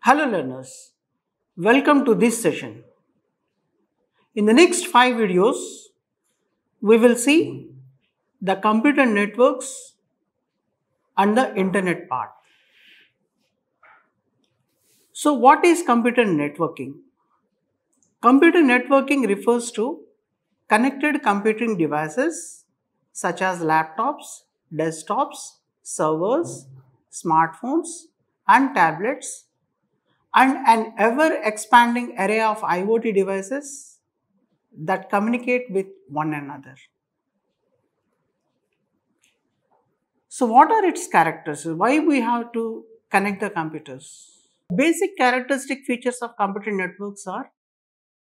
Hello learners, welcome to this session. In the next 5 videos, we will see the computer networks and the internet part. So what is computer networking? Computer networking refers to connected computing devices such as laptops, desktops, servers, smartphones and tablets and an ever expanding array of IoT devices that communicate with one another. So what are its characters? Why we have to connect the computers? Basic characteristic features of computer networks are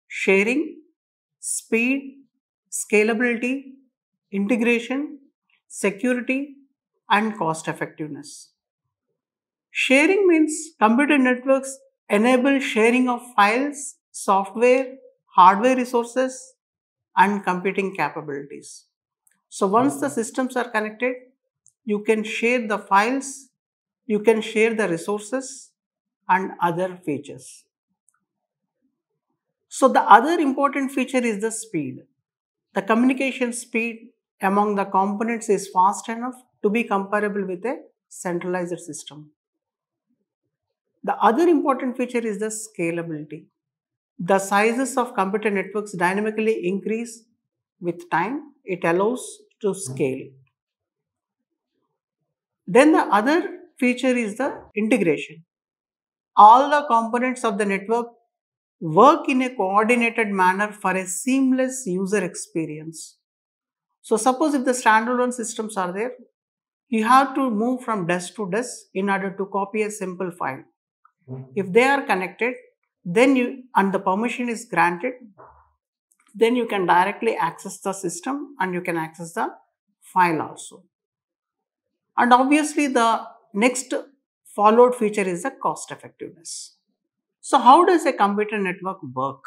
sharing, speed, scalability, integration, security, and cost effectiveness. Sharing means computer networks enable sharing of files, software, hardware resources, and computing capabilities. So once the systems are connected, you can share the files, you can share the resources and other features. So the other important feature is the speed. The communication speed among the components is fast enough to be comparable with a centralized system. The other important feature is the scalability. The sizes of computer networks dynamically increase with time. It allows to scale. Then the other feature is the integration. All the components of the network work in a coordinated manner for a seamless user experience. So suppose if the standalone systems are there, you have to move from desk to desk in order to copy a simple file. If they are connected, then and the permission is granted, then you can directly access the system and you can access the file also. And obviously the next followed feature is the cost effectiveness. So how does a computer network work?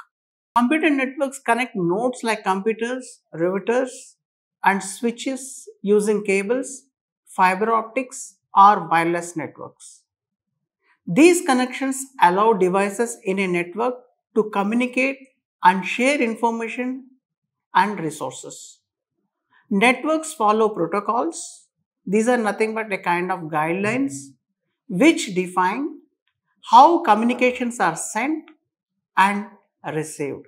Computer networks connect nodes like computers, routers and switches using cables, fiber optics or wireless networks. These connections allow devices in a network to communicate and share information and resources. Networks follow protocols. These are nothing but a kind of guidelines which define how communications are sent and received.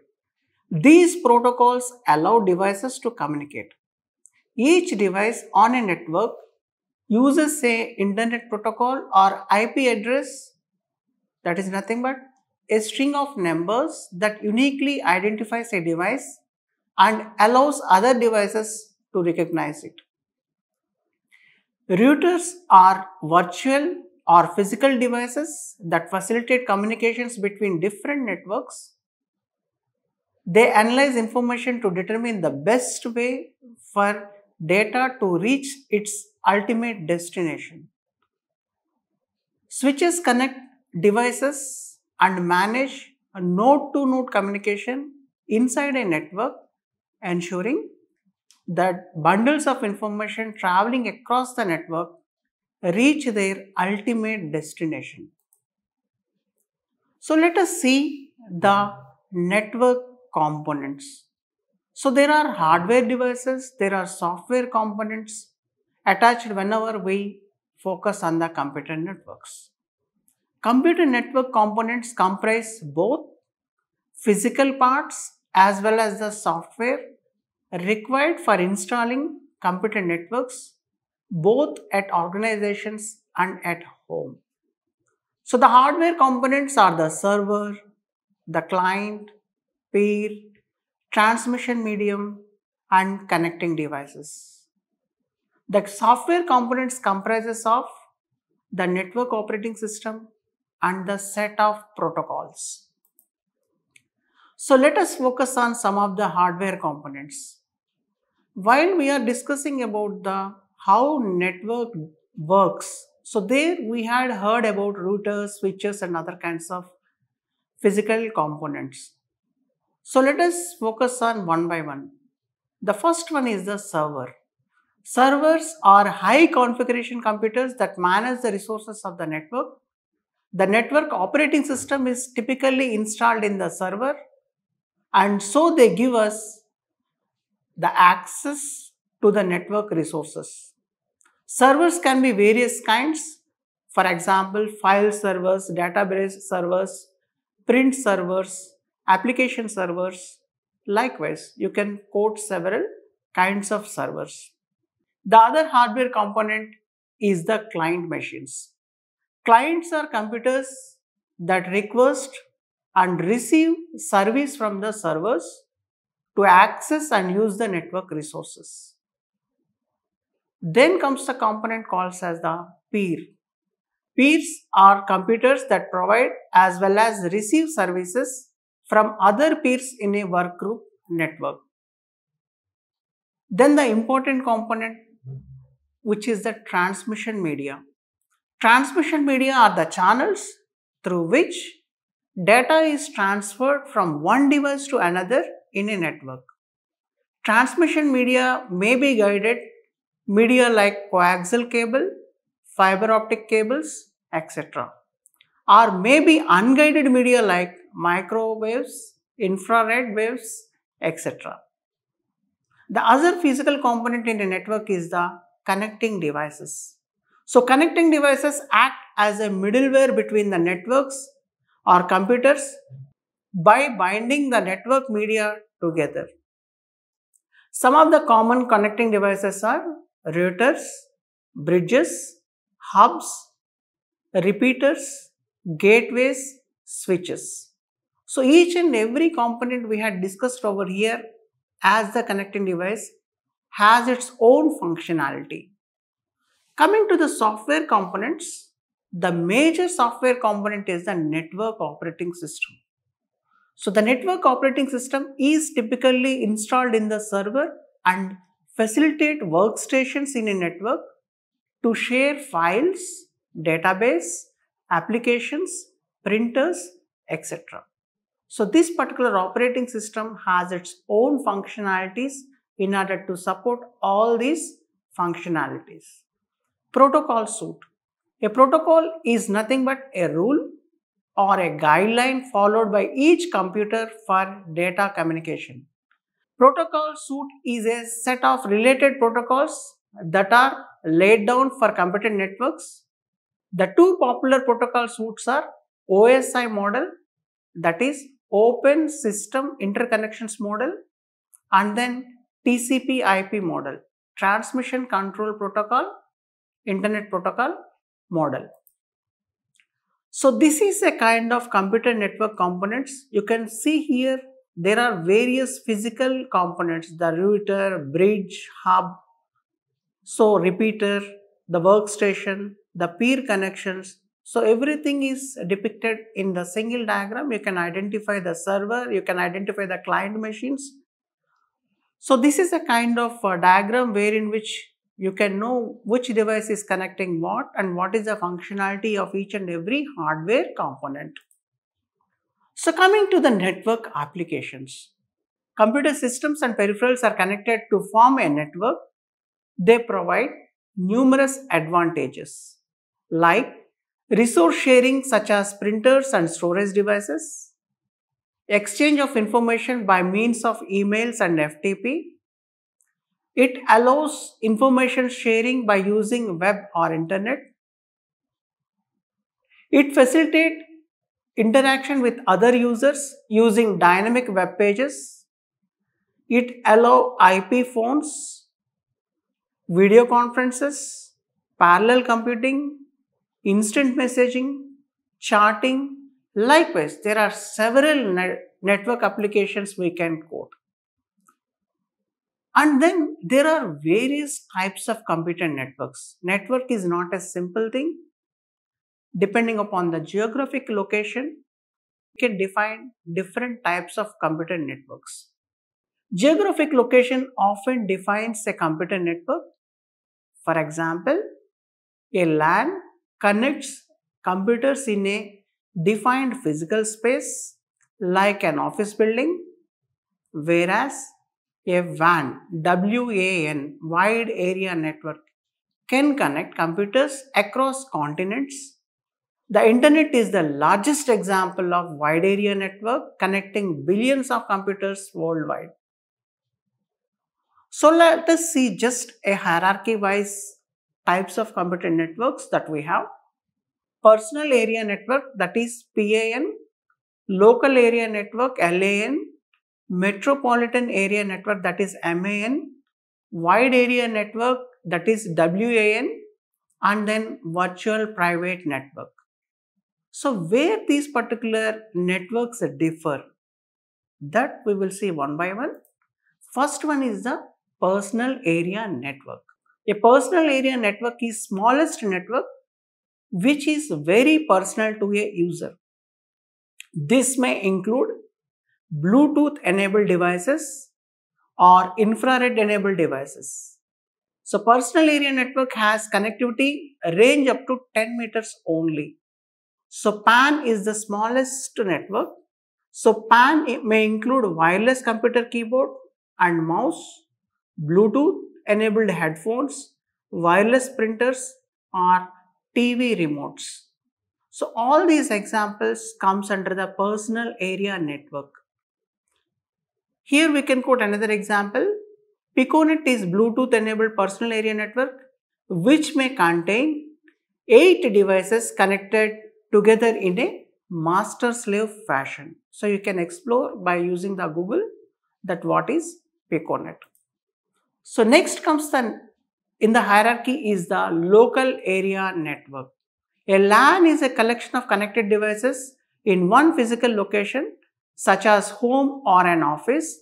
These protocols allow devices to communicate. Each device on a network uses say internet protocol or IP address, that is nothing but a string of numbers that uniquely identifies a device and allows other devices to recognize it. Routers are virtual or physical devices that facilitate communications between different networks. They analyze information to determine the best way for data to reach its ultimate destination. Switches connect devices and manage a node-to-node communication inside a network, ensuring that bundles of information traveling across the network reach their ultimate destination. So let us see the network components. So there are hardware devices, there are software components attached whenever we focus on the computer networks. Computer network components comprise both physical parts as well as the software required for installing computer networks both at organizations and at home. So the hardware components are the server, the client, peer, transmission medium and connecting devices. The software components comprises of the network operating system and the set of protocols. So let us focus on some of the hardware components. While we are discussing about the how network works, so there we had heard about routers, switches and other kinds of physical components. So let us focus on one by one. The first one is the server. Servers are high configuration computers that manage the resources of the network. The network operating system is typically installed in the server, and so they give us the access to the network resources. Servers can be various kinds. For example, file servers, database servers, print servers, application servers. Likewise, you can quote several kinds of servers. The other hardware component is the client machines. Clients are computers that request and receive service from the servers to access and use the network resources. Then comes the component called as the peer. Peers are computers that provide as well as receive services from other peers in a workgroup network. Then the important component, which is the transmission media. Transmission media are the channels through which data is transferred from one device to another in a network. Transmission media may be guided media like coaxial cable, fiber optic cables, etc. Or may be unguided media like microwaves, infrared waves, etc. The other physical component in a network is the connecting devices. So, connecting devices act as a middleware between the networks or computers by binding the network media together. Some of the common connecting devices are routers, bridges, hubs, repeaters, gateways, switches. So, each and every component we had discussed over here as the connecting device has its own functionality. Coming to the software components, the major software component is the network operating system. So, the network operating system is typically installed in the server and facilitate workstations in a network to share files, database, applications, printers, etc. So, this particular operating system has its own functionalities in order to support all these functionalities. Protocol suite. A protocol is nothing but a rule or a guideline followed by each computer for data communication. Protocol suite is a set of related protocols that are laid down for computer networks. The two popular protocol suites are OSI model, that is Open System Interconnections model, and then TCP IP model, Transmission Control Protocol, Internet Protocol model. So, this is a kind of computer network components. You can see here there are various physical components, the router, bridge, hub, so repeater, the workstation, the peer connections. So, everything is depicted in the single diagram. You can identify the server, you can identify the client machines. So, this is a kind of diagram wherein which you can know which device is connecting what and what is the functionality of each and every hardware component. So, coming to the network applications, computer systems and peripherals are connected to form a network. They provide numerous advantages like resource sharing such as printers and storage devices, exchange of information by means of emails and FTP. It allows information sharing by using web or internet. It facilitates interaction with other users using dynamic web pages. It allows IP phones, video conferences, parallel computing, instant messaging, charting. Likewise, there are several network applications we can quote. And then there are various types of computer networks. Network is not a simple thing. Depending upon the geographic location, we can define different types of computer networks. Geographic location often defines a computer network. For example, a LAN connects computers in a defined physical space like an office building, whereas a WAN, WAN, wide area network, can connect computers across continents The internet is the largest example of wide area network connecting billions of computers worldwide. So let us see just a hierarchy wise types of computer networks that we have. Personal area network, that is PAN, local area network LAN, metropolitan area network, that is MAN, wide area network, that is WAN, and then virtual private network. So where these particular networks differ, that we will see one by one. First one is the personal area network. A personal area network is smallest network which is very personal to a user. This may include Bluetooth enabled devices or infrared enabled devices. So personal area network has connectivity range up to 10 meters only. So PAN is the smallest network. So PAN may include wireless computer keyboard and mouse, Bluetooth enabled headphones, wireless printers or TV remotes. So all these examples comes under the personal area network. Here we can quote another example. Piconet is Bluetooth enabled personal area network which may contain 8 devices connected together in a master-slave fashion. So you can explore by using the Google that what is Piconet. So next comes in the hierarchy is the local area network. A LAN is a collection of connected devices in one physical location such as home or an office.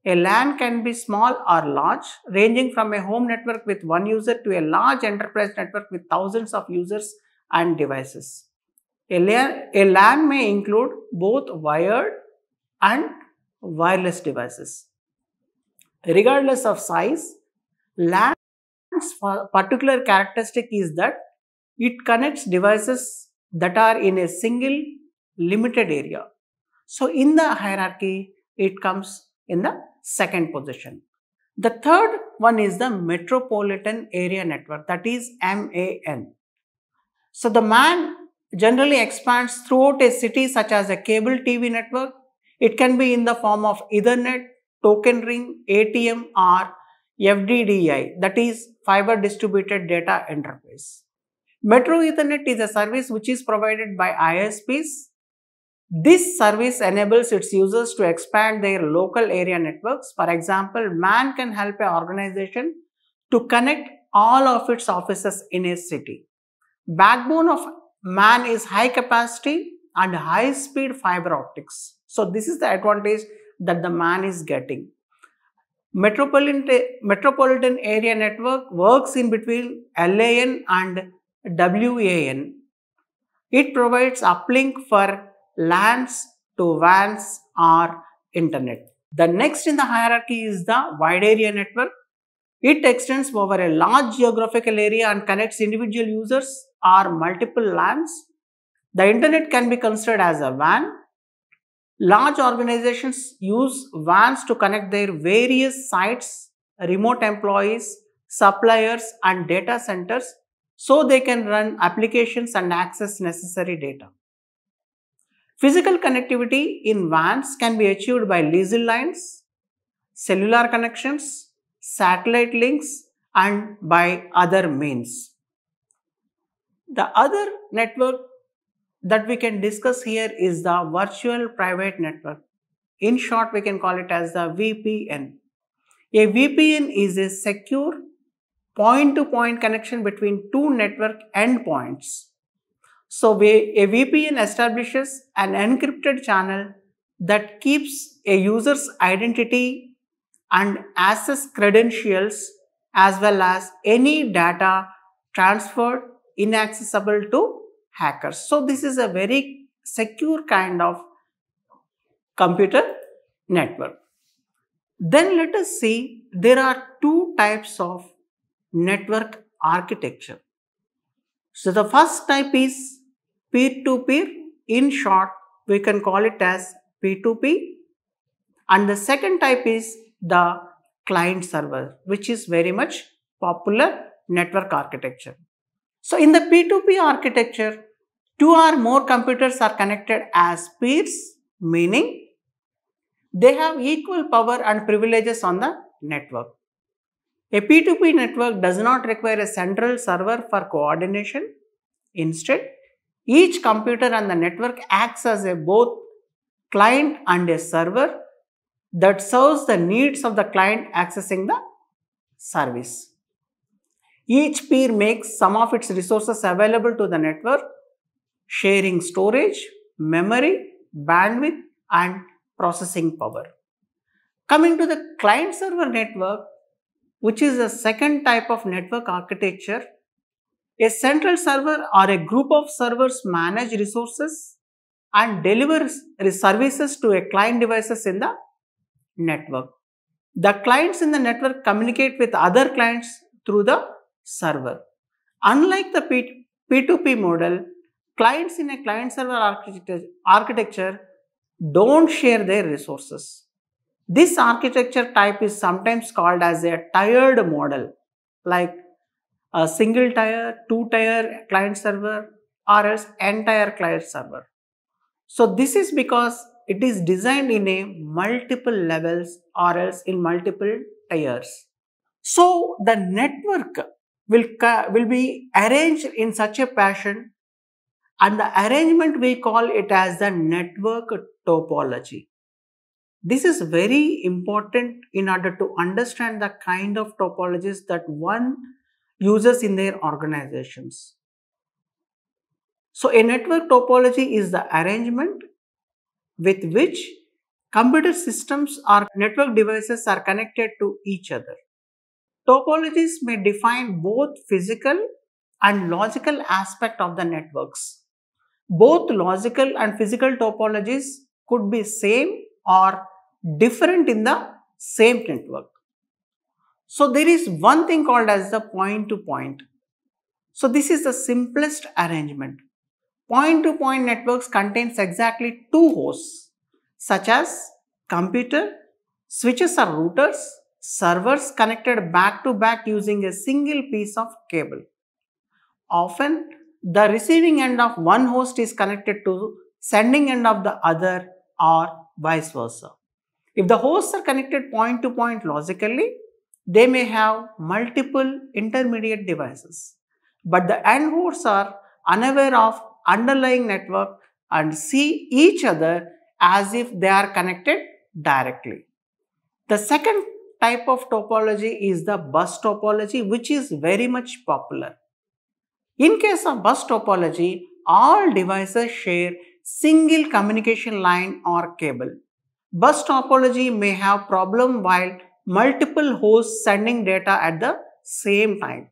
A LAN can be small or large, ranging from a home network with one user to a large enterprise network with thousands of users and devices. A LAN may include both wired and wireless devices. Regardless of size, LAN's particular characteristic is that it connects devices that are in a single limited area. So in the hierarchy, it comes in the second position. The third one is the metropolitan area network, that is MAN. So the MAN generally expands throughout a city such as a cable TV network. It can be in the form of Ethernet, token ring, ATM or FDDI, that is fiber distributed data interface. Metro Ethernet is a service which is provided by ISPs. This service enables its users to expand their local area networks. For example, MAN can help an organization to connect all of its offices in a city. Backbone of MAN is high capacity and high speed fiber optics. So this is the advantage that the MAN is getting. Metropolitan area network works in between LAN and WAN. It provides uplink for LANs to WANs or internet. The next in the hierarchy is the wide area network. It extends over a large geographical area and connects individual users or multiple LANs. The internet can be considered as a WAN. Large organizations use WANs to connect their various sites, remote employees, suppliers and data centers so they can run applications and access necessary data. Physical connectivity in WANs can be achieved by leased lines, cellular connections, satellite links and by other means. The other network that we can discuss here is the virtual private network. In short, we can call it as the VPN. A VPN is a secure point-to-point connection between two network endpoints. So a VPN establishes an encrypted channel that keeps a user's identity and access credentials as well as any data transferred inaccessible to hackers. So this is a very secure kind of computer network. Then let us see there are two types of network architecture. So the first type is peer-to-peer. In short, we can call it as P2P. And the second type is the client server, which is very much popular network architecture. So in the P2P architecture, Two or more computers are connected as peers, meaning they have equal power and privileges on the network. A P2P network does not require a central server for coordination. Instead, each computer on the network acts as a both client and a server that serves the needs of the client accessing the service. Each peer makes some of its resources available to the network, sharing storage, memory, bandwidth, and processing power. Coming to the client server network, which is a second type of network architecture, a central server or a group of servers manage resources and deliver services to a client devices in the network. The clients in the network communicate with other clients through the server. Unlike the P2P model, clients in a client-server architecture don't share their resources. This architecture type is sometimes called as a tiered model, like a single tier, two-tier client server, or else entire client server. So this is because it is designed in a multiple levels or else in multiple tiers. So the network will be arranged in such a fashion, and the arrangement we call it as the network topology. This is very important in order to understand the kind of topologies that one uses in their organizations. So a network topology is the arrangement with which computer systems or network devices are connected to each other. Topologies may define both physical and logical aspect of the networks. Both logical and physical topologies could be same or different in the same network. So there is one thing called as the point-to-point. So this is the simplest arrangement. Point-to-point networks contains exactly two hosts, such as computer, switches or routers, servers connected back to back using a single piece of cable. Often, the receiving end of one host is connected to sending end of the other or vice versa. If the hosts are connected point to point logically, they may have multiple intermediate devices. But the end hosts are unaware of underlying network and see each other as if they are connected directly. The second type of topology is the bus topology, which is very much popular. In case of bus topology, all devices share single communication line or cable. Bus topology may have problem while multiple hosts sending data at the same time.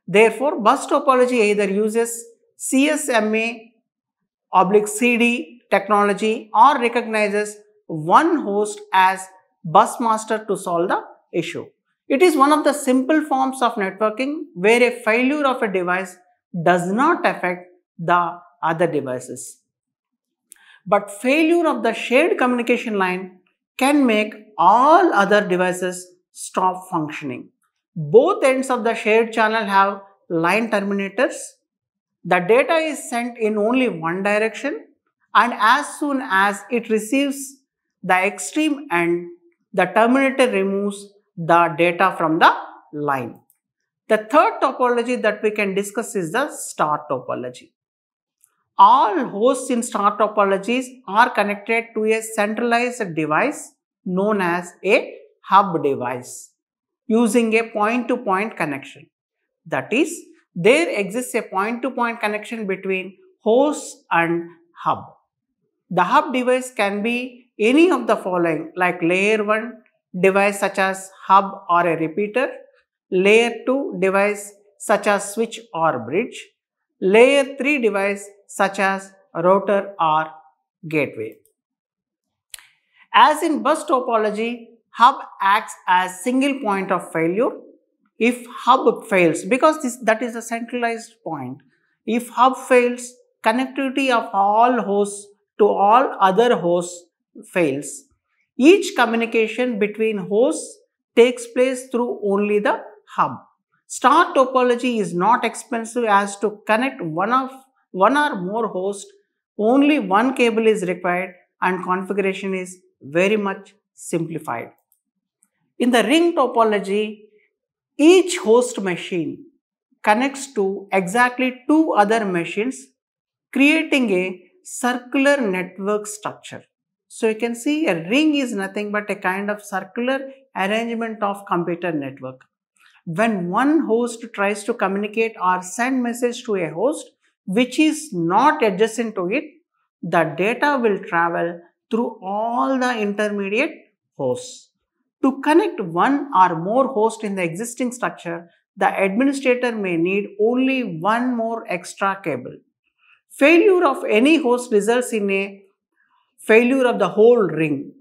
Therefore, bus topology either uses CSMA/CD technology or recognizes one host as bus master to solve the issue. It is one of the simple forms of networking where a failure of a device does not affect the other devices. But failure of the shared communication line can make all other devices stop functioning. Both ends of the shared channel have line terminators. The data is sent in only one direction, and as soon as it receives the extreme end, the terminator removes the data from the line. The third topology that we can discuss is the star topology. All hosts in star topologies are connected to a centralized device known as a hub device using a point-to-point connection. That is, there exists a point-to-point connection between host and hub. The hub device can be any of the following, like layer 1 device such as hub or a repeater, layer 2 device such as switch or bridge, layer 3 device such as router or gateway. As in bus topology, hub acts as single point of failure. If hub fails, because that is a centralized point, if hub fails, connectivity of all hosts to all other hosts fails. Each communication between hosts takes place through only the hub. Star topology is not expensive as to connect one of one or more hosts, only one cable is required and configuration is very much simplified. In the ring topology, each host machine connects to exactly two other machines, creating a circular network structure. So you can see a ring is nothing but a kind of circular arrangement of computer network. When one host tries to communicate or send message to a host which is not adjacent to it, the data will travel through all the intermediate hosts. To connect one or more hosts in the existing structure, the administrator may need only one more extra cable. Failure of any host results in a failure of the whole ring.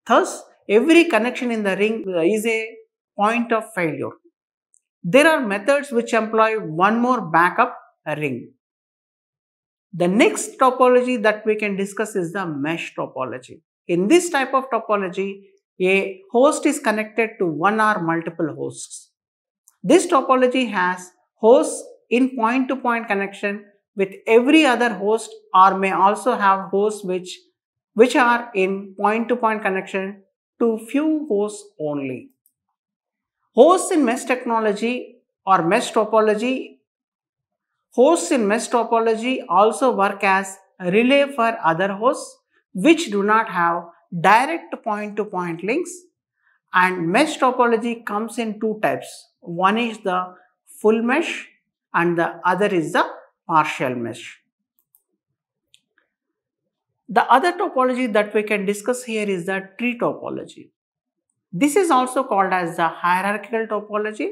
Thus, every connection in the ring is a point of failure. There are methods which employ one more backup ring. The next topology that we can discuss is the mesh topology. In this type of topology, a host is connected to one or multiple hosts. This topology has hosts in point-to-point connection with every other host, or may also have hosts which are in point-to-point connection to few hosts only. Hosts in mesh technology or mesh topology, hosts in mesh topology also work as a relay for other hosts which do not have direct point-to-point links, and mesh topology comes in two types. One is the full mesh and the other is the partial mesh. The other topology that we can discuss here is the tree topology. This is also called as the hierarchical topology.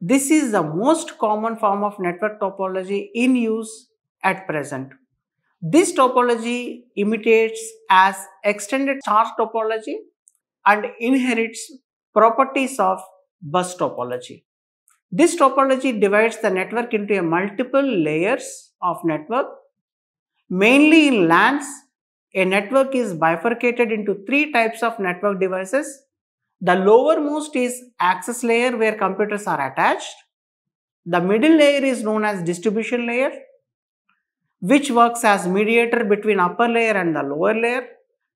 This is the most common form of network topology in use at present. This topology imitates as extended charge topology and inherits properties of bus topology. This topology divides the network into a multiple layers of network. Mainly in LANs, a network is bifurcated into three types of network devices. The lowermost is access layer where computers are attached. The middle layer is known as distribution layer, which works as mediator between upper layer and the lower layer.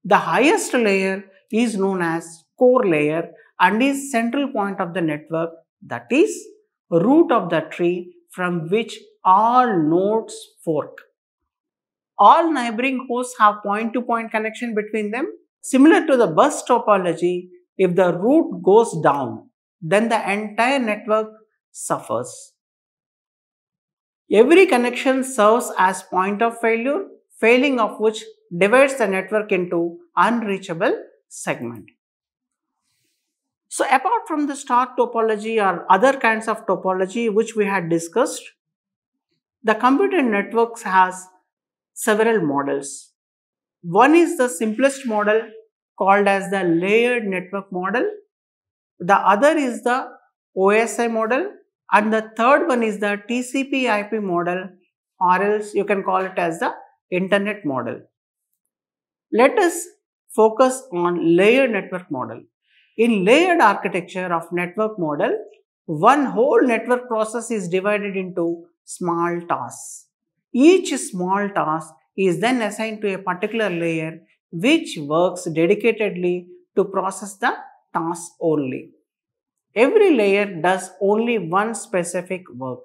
The highest layer is known as core layer and is central point of the network, that is root of the tree from which all nodes fork. All neighboring hosts have point-to-point connection between them. Similar to the bus topology, if the root goes down, then the entire network suffers. Every connection serves as point of failure, failing of which divides the network into unreachable segment. So apart from the star topology or other kinds of topology which we had discussed, the computer networks has several models. One is the simplest model called as the layered network model. The other is the OSI model, and the third one is the TCP IP model, or else you can call it as the internet model. Let us focus on layered network model. In layered architecture of network model, one whole network process is divided into small tasks. Each small task is then assigned to a particular layer which works dedicatedly to process the task only. Every layer does only one specific work.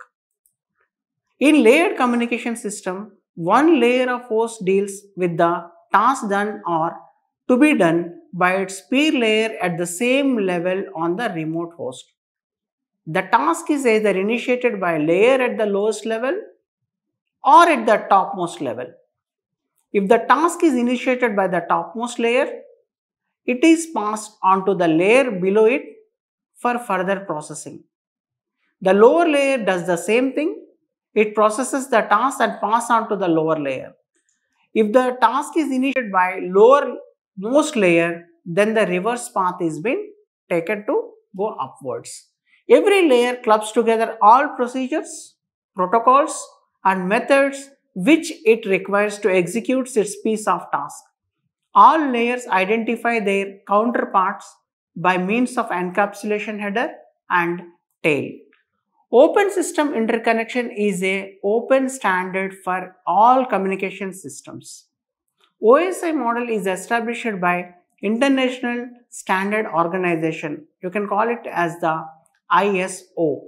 In layered communication system, one layer of host deals with the task done or to be done by its peer layer at the same level on the remote host. The task is either initiated by a layer at the lowest level or at the topmost level. If the task is initiated by the topmost layer, it is passed on to the layer below it for further processing. The lower layer does the same thing. It processes the task and passes on to the lower layer. If the task is initiated by lowermost layer, then the reverse path is being taken to go upwards. Every layer clubs together all procedures, protocols and methods which it requires to execute its piece of task. All layers identify their counterparts by means of encapsulation header and tail. Open system interconnection is a open standard for all communication systems. OSI model is established by International Standard Organization. You can call it as the ISO.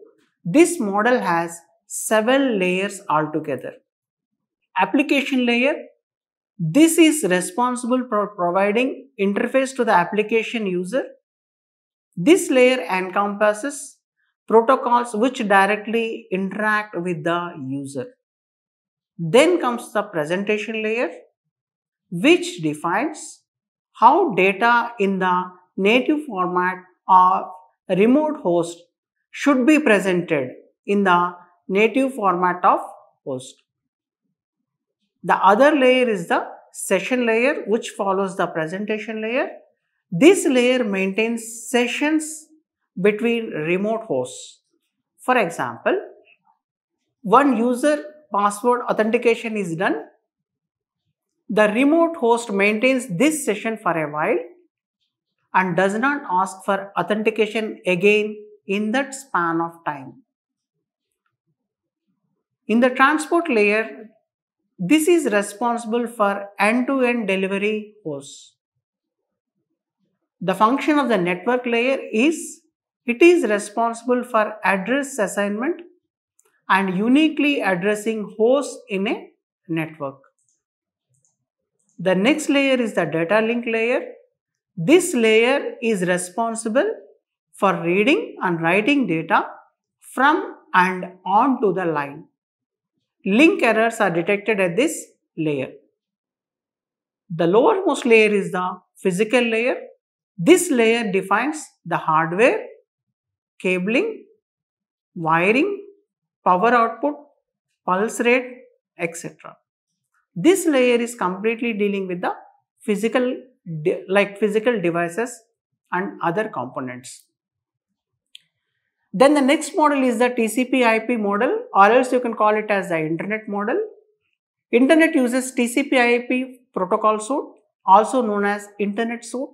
This model has 7 layers altogether. Application layer. This is responsible for providing interface to the application user. This layer encompasses protocols which directly interact with the user. Then comes the presentation layer, which defines how data in the native format of a remote host should be presented in the native format of host. The other layer is the session layer, which follows the presentation layer. This layer maintains sessions between remote hosts. For example, one user password authentication is done. The remote host maintains this session for a while and does not ask for authentication again in that span of time. In the transport layer, this is responsible for end-to-end delivery hosts. The function of the network layer is it is responsible for address assignment and uniquely addressing hosts in a network. The next layer is the data link layer. This layer is responsible for reading and writing data from and onto the line. Link errors are detected at this layer. The lowermost layer is the physical layer. This layer defines the hardware, cabling, wiring, power output, pulse rate, etc. This layer is completely dealing with the physical devices and other components. Then the next model is the TCP/IP model, or else you can call it as the internet model. Internet uses TCP/IP protocol suite, also known as internet suite.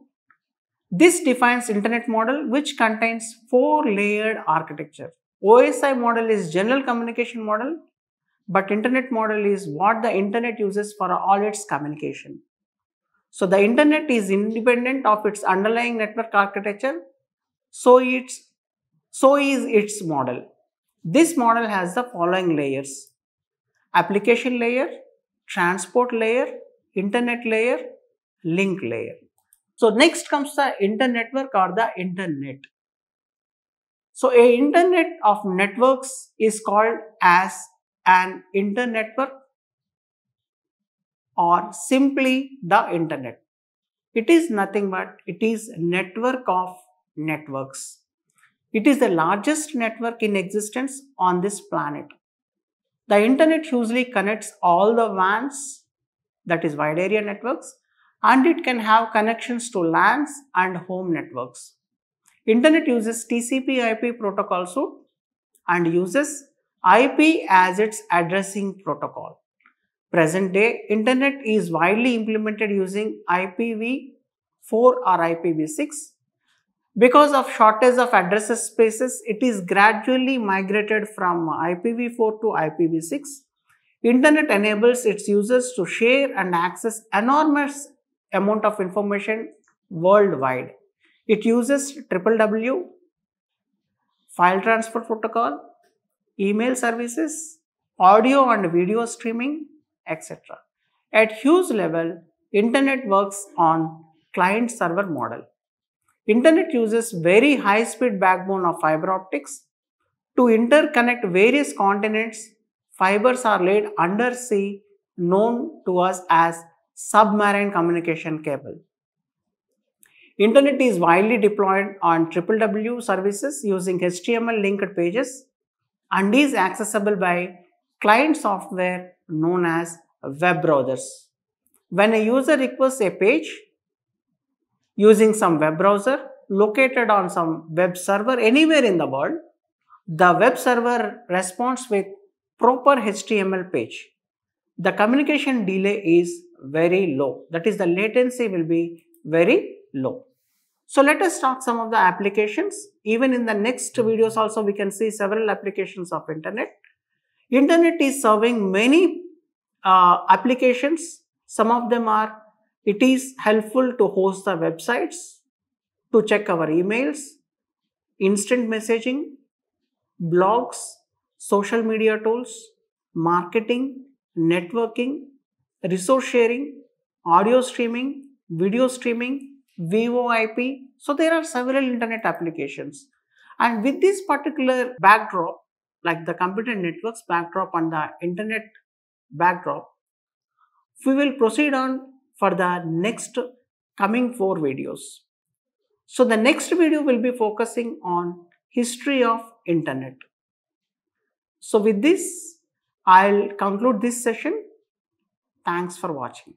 This defines internet model, which contains 4-layered architecture. OSI model is general communication model, but internet model is what the internet uses for all its communication. So the internet is independent of its underlying network architecture, so is its model. This model has the following layers: application layer, transport layer, internet layer, link layer. So next comes the internetwork or the internet. So a internet of networks is called as an internetwork or simply the internet. It is nothing but it is a network of networks. It is the largest network in existence on this planet. The internet usually connects all the WANs, that is wide area networks, and it can have connections to LANs and home networks. Internet uses TCP/IP protocol suite and uses IP as its addressing protocol. Present day, internet is widely implemented using IPv4 or IPv6. Because of shortage of address spaces, it is gradually migrated from IPv4 to IPv6. Internet enables its users to share and access enormous amount of information worldwide. It uses www, file transfer protocol, email services, audio and video streaming, etc. At huge level, internet works on client-server model. Internet uses very high-speed backbone of fiber optics. To interconnect various continents, fibers are laid under sea, known to us as submarine communication cable. Internet is widely deployed on www services using HTML linked pages and is accessible by client software known as web browsers. When a user requests a page using some web browser located on some web server anywhere in the world, the web server responds with proper HTML page. The communication delay is very low. That is, the latency will be very low. So let us talk some of the applications. Even in the next videos also we can see several applications of internet. Internet is serving many applications. Some of them are, it is helpful to host the websites, to check our emails, instant messaging, blogs, social media tools, marketing, networking, resource sharing, audio streaming, video streaming, VoIP. So there are several internet applications. And with this particular backdrop, like the computer networks backdrop and the internet backdrop, we will proceed on for the next coming 4 videos. So the next video will be focusing on history of internet. So with this, I'll conclude this session. Thanks for watching.